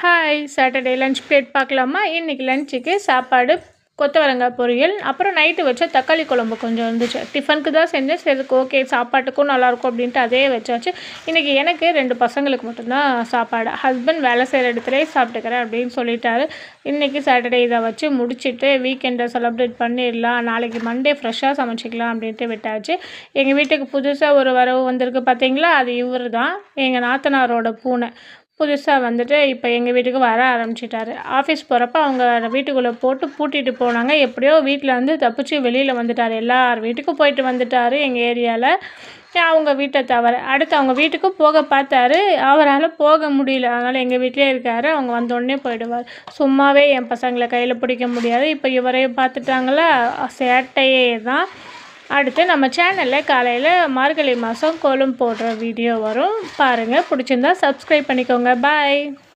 Hi Saturday lunch plate பார்க்கலாமா? இன்றைக்கி லஞ்சுக்கு சாப்பாடு, கொத்தவரங்காய் பொரியல், அப்புறம் நைட்டு வச்ச தக்காளி குழம்பு கொஞ்சம் இருந்துச்சு. டிஃபனுக்கு தான் செஞ்சேன். சரி ஓகே, சாப்பாட்டுக்கும் நல்லாயிருக்கும் அப்படின்ட்டு அதே வச்சாச்சு. இன்றைக்கி எனக்கு 2 பசங்களுக்கு மட்டும்தான் சாப்பாடு. ஹஸ்பண்ட் வேலை செய்கிற இடத்துலேயே சாப்பிட்டுக்கிறேன் அப்படின்னு சொல்லிட்டாரு. இன்றைக்கி சாட்டர்டே இதை வச்சு முடிச்சுட்டு வீக்கெண்டை செலிப்ரேட் பண்ணிடலாம், நாளைக்கு மண்டே ஃப்ரெஷ்ஷாக சமைச்சிக்கலாம் அப்படின்ட்டு விட்டாச்சு. எங்கள் வீட்டுக்கு புதுசாக ஒரு வரவு வந்திருக்கு பார்த்தீங்களா, அது இவர் தான், எங்கள் நாத்தனாரோட பூனை. புதுசாக வந்துட்டு இப்போ எங்கள் வீட்டுக்கு வர ஆரம்பிச்சிட்டாரு. ஆஃபீஸ் போகிறப்ப அவங்க வீட்டுக்குள்ளே போட்டு பூட்டிட்டு போனாங்க. எப்படியோ வீட்டில் வந்து தப்பிச்சு வெளியில் வந்துட்டார். எல்லார் வீட்டுக்கும் போயிட்டு வந்துட்டார் எங்கள் ஏரியாவில், அவங்க வீட்டை தவிர. அடுத்து அவங்க வீட்டுக்கும் போக பார்த்தாரு, அவரால் போக முடியல. அதனால் எங்கள் வீட்டிலே இருக்கார். அவங்க வந்தோடனே போயிடுவார். சும்மாவே என் பசங்களை கையில் பிடிக்க முடியாது. இப்போ இவரையும் பார்த்துட்டாங்களா, சேட்டையே தான். அடுத்து நம்ம சேனலில் காலையில் மார்கழி மாதம் கோலம் போடுற வீடியோ வரும், பாருங்கள். பிடிச்சிருந்தா சப்ஸ்கிரைப் பண்ணிக்கோங்க. பாய்.